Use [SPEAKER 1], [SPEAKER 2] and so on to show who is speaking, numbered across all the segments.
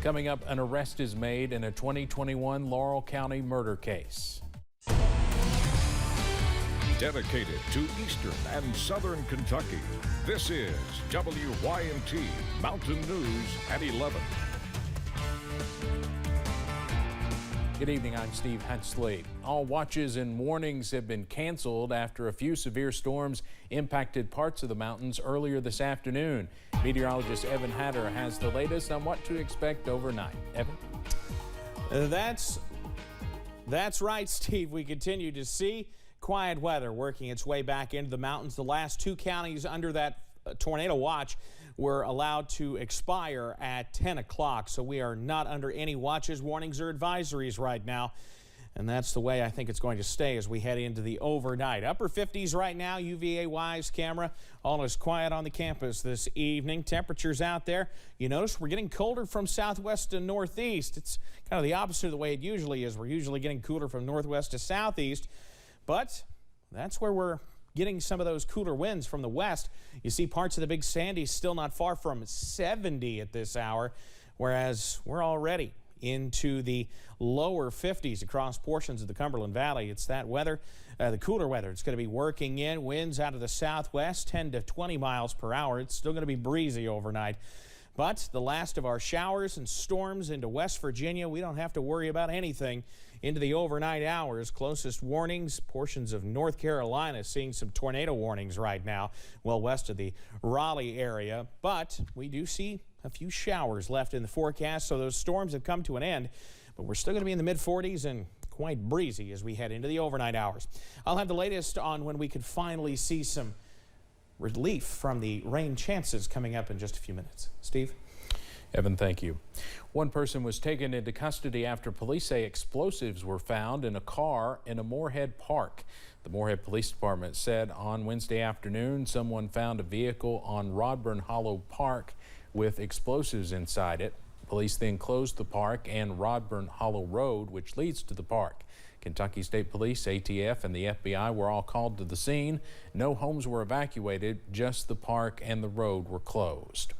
[SPEAKER 1] Coming up, an arrest is made in a 2021 Laurel County murder case.
[SPEAKER 2] Dedicated to Eastern and Southern Kentucky, this is WYNT Mountain News at 11.
[SPEAKER 1] Good evening, I'm Steve Hensley. All watches and warnings have been canceled after a few severe storms impacted parts of the mountains earlier this afternoon. Meteorologist Evan Hatter has the latest on what to expect overnight. Evan?
[SPEAKER 3] That's right, Steve. We continue to see quiet weather working its way back into the mountains. The last two counties under that tornado watch were allowed to expire at 10 o'clock, so we are not under any watches, warnings, or advisories right now. And that's the way I think it's going to stay as we head into the overnight. Upper 50s right now, UVA-wise camera. All is quiet on the campus this evening. Temperatures out there, you notice we're getting colder from southwest to northeast. It's kind of the opposite of the way it usually is. We're usually getting cooler from northwest to southeast, but that's where we're getting some of those cooler winds from the west. You see parts of the Big Sandy still not far from 70 at this hour, whereas we're already into the lower 50s across portions of the Cumberland Valley. It's that weather, the cooler weather. It's going to be working in. Winds out of the southwest, 10 to 20 miles per hour. It's still going to be breezy overnight. But the last of our showers and storms into West Virginia, we don't have to worry about anything into the overnight hours. Closest warnings, portions of North Carolina seeing some tornado warnings right now, well west of the Raleigh area. But we do see a few showers left in the forecast, so those storms have come to an end. But we're still going to be in the mid-40s and quite breezy as we head into the overnight hours. I'll have the latest on when we could finally see some relief from the rain chances coming up in just a few minutes. Steve?
[SPEAKER 1] Evan, thank you. One person was taken into custody after police say explosives were found in a car in a Moorhead park. The Moorhead Police Department said on Wednesday afternoon someone found a vehicle on Rodburn Hollow Park with explosives inside it. Police then closed the park and Rodburn Hollow Road, which leads to the park. Kentucky State Police, ATF, and the FBI were all called to the scene. No homes were evacuated, just the park and the road were closed.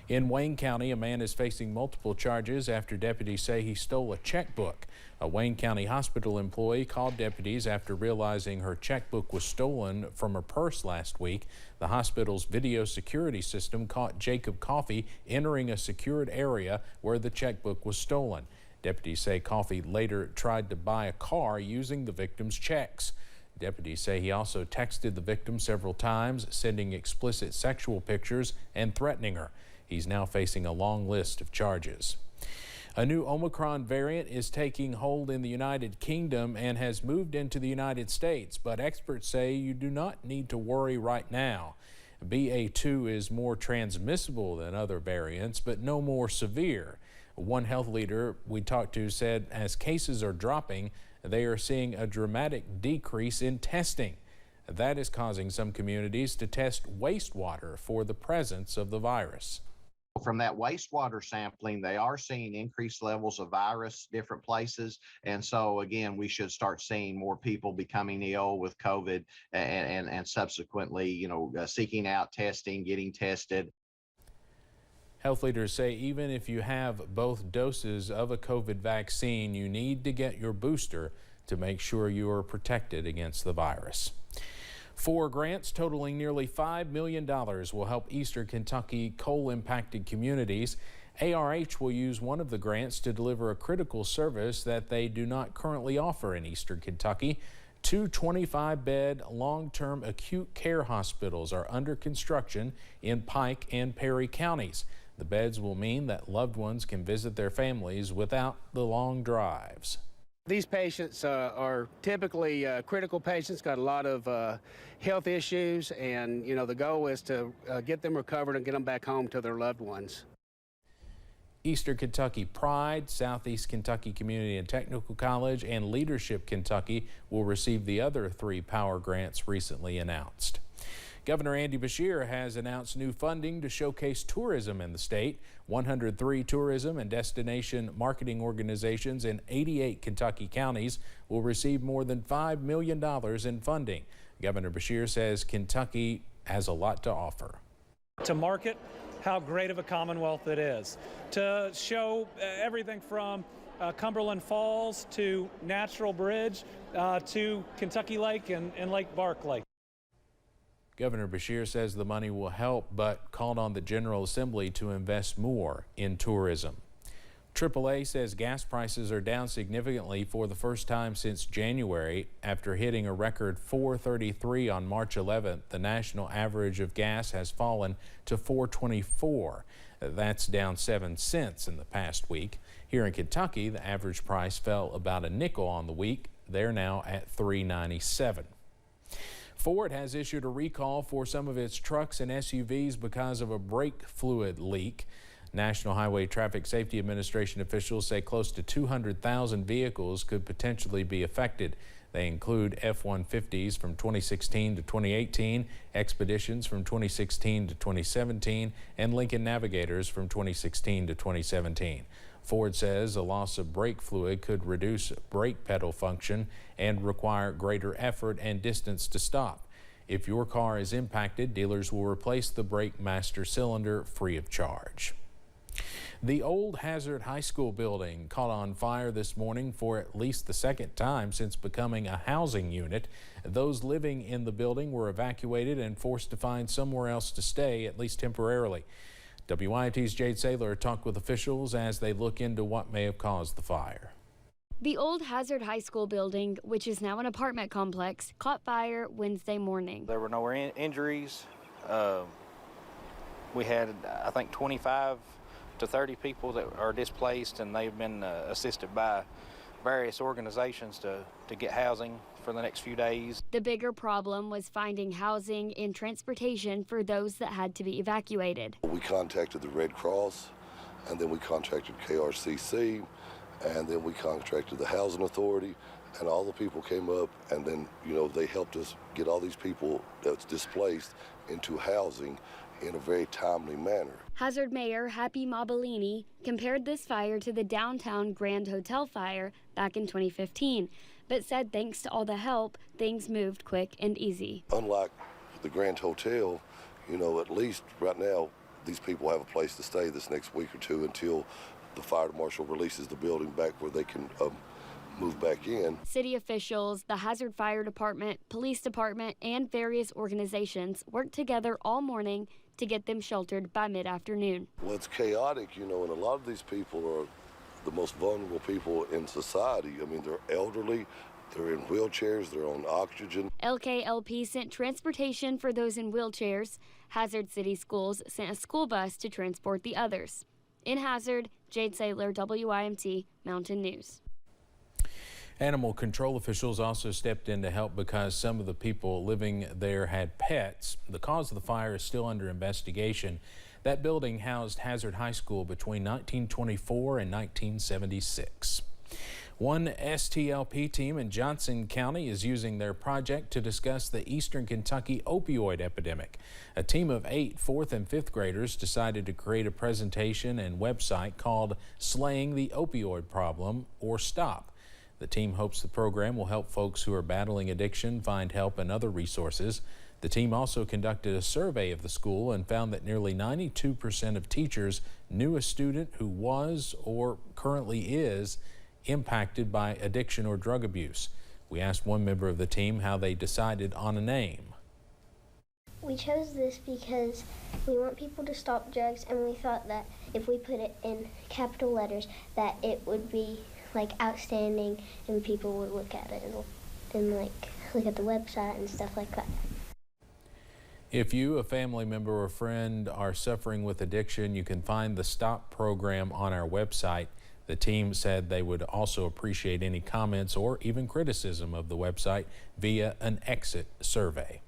[SPEAKER 1] In Wayne County, a man is facing multiple charges after deputies say he stole a checkbook. A Wayne County hospital employee called deputies after realizing her checkbook was stolen from her purse last week. The hospital's video security system caught Jacob Coffey entering a secured area where the checkbook was stolen. Deputies say Coffey later tried to buy a car using the victim's checks. Deputies say he also texted the victim several times, sending explicit sexual pictures and threatening her. He's now facing a long list of charges. A new Omicron variant is taking hold in the United Kingdom and has moved into the United States, but experts say you do not need to worry right now. BA2 is more transmissible than other variants, but no more severe. One health leader we talked to said as cases are dropping, they are seeing a dramatic decrease in testing. That is causing some communities to test wastewater for the presence of the virus.
[SPEAKER 4] From that wastewater sampling, they are seeing increased levels of virus different places. And so, again, we should start seeing more people becoming ill with COVID and subsequently, seeking out testing, getting tested.
[SPEAKER 1] Health leaders say even if you have both doses of a COVID vaccine, you need to get your booster to make sure you are protected against the virus. 4 grants totaling nearly $5 million will help Eastern Kentucky coal-impacted communities. ARH will use one of the grants to deliver a critical service that they do not currently offer in Eastern Kentucky. 2 25-bed long-term acute care hospitals are under construction in Pike and Perry counties. The beds will mean that loved ones can visit their families without the long drives.
[SPEAKER 5] These patients are typically critical patients, got a lot of health issues, and the goal is to get them recovered and get them back home to their loved ones.
[SPEAKER 1] Eastern Kentucky Pride, Southeast Kentucky Community and Technical College, and Leadership Kentucky will receive the other 3 power grants recently announced. Governor Andy Beshear has announced new funding to showcase tourism in the state. 103 tourism and destination marketing organizations in 88 Kentucky counties will receive more than $5 million in funding. Governor Beshear says Kentucky has a lot to offer.
[SPEAKER 6] To market how great of a Commonwealth it is, to show everything from Cumberland Falls to Natural Bridge to Kentucky Lake and Lake Barkley.
[SPEAKER 1] Governor Beshear says the money will help, but called on the General Assembly to invest more in tourism. AAA says gas prices are down significantly for the first time since January. After hitting a record $4.33 on March 11th, the national average of gas has fallen to $4.24. That's down 7 cents in the past week. Here in Kentucky, the average price fell about a nickel on the week. They're now at $3.97. Ford has issued a recall for some of its trucks and SUVs because of a brake fluid leak. National Highway Traffic Safety Administration officials say close to 200,000 vehicles could potentially be affected. They include F-150s from 2016 to 2018, Expeditions from 2016 to 2017, and Lincoln Navigators from 2016 to 2017. Ford says a loss of brake fluid could reduce brake pedal function and require greater effort and distance to stop. If your car is impacted, dealers will replace the brake master cylinder free of charge. The old Hazard High School building caught on fire this morning for at least the second time since becoming a housing unit. Those living in the building were evacuated and forced to find somewhere else to stay, at least temporarily. WYMT's Jade Saylor talked with officials as they look into what may have caused the fire.
[SPEAKER 7] The old Hazard High School building, which is now an apartment complex, caught fire Wednesday morning.
[SPEAKER 8] There were no injuries. We had, I think, 25 to 30 people that are displaced, and they've been assisted by various organizations to get housing for the next few days.
[SPEAKER 7] The bigger problem was finding housing and transportation for those that had to be evacuated.
[SPEAKER 9] We contacted the Red Cross, and then we contacted KRCC, and then we contracted the Housing Authority, and all the people came up, and then, they helped us get all these people that's displaced into housing in a very timely manner.
[SPEAKER 7] Hazard Mayor Happy Mabellini compared this fire to the downtown Grand Hotel fire back in 2015, but said thanks to all the help, things moved quick and easy.
[SPEAKER 9] Unlike the Grand Hotel, at least right now, these people have a place to stay this next week or two until the fire marshal releases the building back where they can move back in.
[SPEAKER 7] City officials, the Hazard Fire Department, Police Department, and various organizations worked together all morning to get them sheltered by mid-afternoon.
[SPEAKER 9] Well, it's chaotic, and a lot of these people are the most vulnerable people in society. I mean, they're elderly, they're in wheelchairs, they're on oxygen.
[SPEAKER 7] LKLP sent transportation for those in wheelchairs. Hazard City Schools sent a school bus to transport the others. In Hazard, Jade Saylor, WYMT Mountain News.
[SPEAKER 1] Animal control officials also stepped in to help because some of the people living there had pets. The cause of the fire is still under investigation. That building housed Hazard High School between 1924 and 1976. One STLP team in Johnson County is using their project to discuss the Eastern Kentucky opioid epidemic. A team of 8 4th and 5th graders decided to create a presentation and website called Slaying the Opioid Problem or Stop. The team hopes the program will help folks who are battling addiction find help and other resources. The team also conducted a survey of the school and found that nearly 92% of teachers knew a student who was or currently is impacted by addiction or drug abuse. We asked one member of the team how they decided on a name.
[SPEAKER 10] We chose this because we want people to stop drugs, and we thought that if we put it in capital letters that it would be outstanding and people would look at it and look at the website and stuff like that.
[SPEAKER 1] If you, a family member or friend, are suffering with addiction, you can find the STOP program on our website. The team said they would also appreciate any comments or even criticism of the website via an exit survey.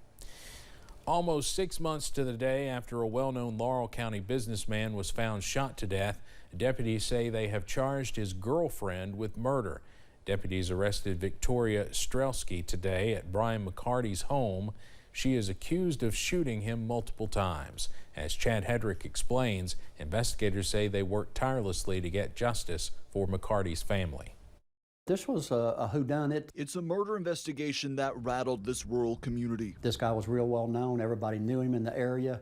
[SPEAKER 1] Almost 6 months to the day after a well-known Laurel County businessman was found shot to death, deputies say they have charged his girlfriend with murder. Deputies arrested Victoria Strelski today at Brian McCarty's home. She is accused of shooting him multiple times. As Chad Hedrick explains, investigators say they worked tirelessly to get justice for McCarty's family.
[SPEAKER 11] This was a whodunit.
[SPEAKER 12] It's a murder investigation that rattled this rural community.
[SPEAKER 11] This guy was real well known. Everybody knew him in the area.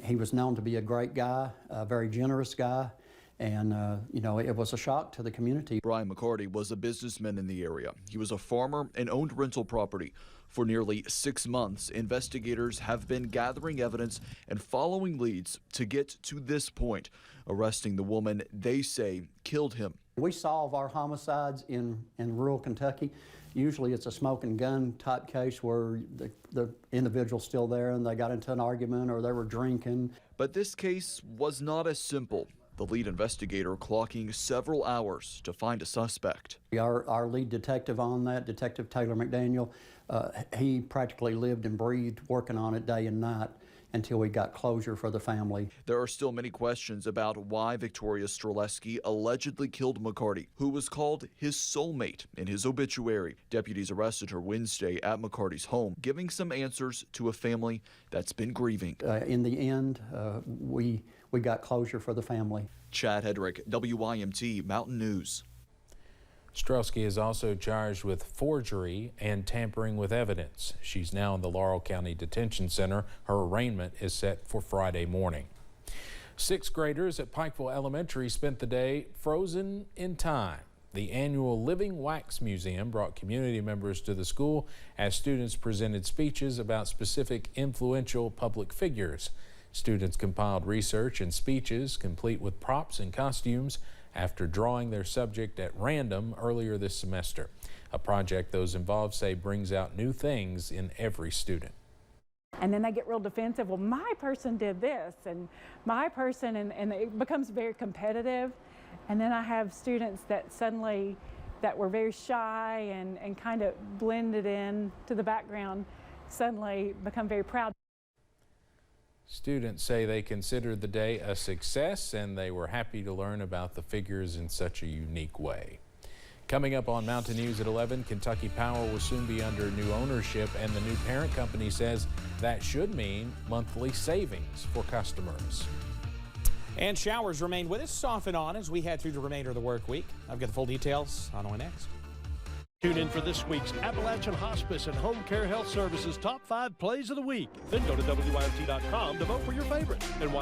[SPEAKER 11] He was known to be a great guy, a very generous guy, and you know, it was a shock to the community.
[SPEAKER 12] Brian McCarty was a businessman in the area. He was a farmer and owned rental property. For nearly 6 months, investigators have been gathering evidence and following leads to get to this point, arresting the woman they say killed him.
[SPEAKER 11] We solve our homicides in rural Kentucky. Usually it's a smoke and gun type case where the individual's still there and they got into an argument or they were drinking.
[SPEAKER 12] But this case was not as simple. The lead investigator clocking several hours to find a suspect.
[SPEAKER 11] Our lead detective on that, Detective Taylor McDaniel, he practically lived and breathed working on it day and night until we got closure for the family.
[SPEAKER 12] There are still many questions about why Victoria Streleski allegedly killed McCarty, who was called his soulmate in his obituary. Deputies arrested her Wednesday at McCarty's home, giving some answers to a family that's been grieving.
[SPEAKER 11] In the end, we got closure for the family.
[SPEAKER 12] Chad Hedrick, WYMT Mountain News.
[SPEAKER 1] Strelski is also charged with forgery and tampering with evidence. She's now in the Laurel County Detention Center. Her arraignment is set for Friday morning. 6th graders at Pikeville Elementary spent the day frozen in time. The annual Living Wax Museum brought community members to the school as students presented speeches about specific influential public figures. Students compiled research and speeches complete with props and costumes after drawing their subject at random earlier this semester. A project those involved say brings out new things in every student.
[SPEAKER 13] And then they get real defensive. Well, my person did this and my person, and it becomes very competitive. And then I have students that suddenly that were very shy and kind of blended in to the background suddenly become very proud.
[SPEAKER 1] Students say they considered the day a success and they were happy to learn about the figures in such a unique way. Coming up on Mountain News at 11, Kentucky Power will soon be under new ownership, and the new parent company says that should mean monthly savings for customers.
[SPEAKER 3] And showers remain with us off and on as we head through the remainder of the work week. I've got the full details on the way next.
[SPEAKER 14] Tune in for this week's Appalachian Hospice and Home Care Health Services Top 5 Plays of the Week. Then go to WYMT.com to vote for your favorite. And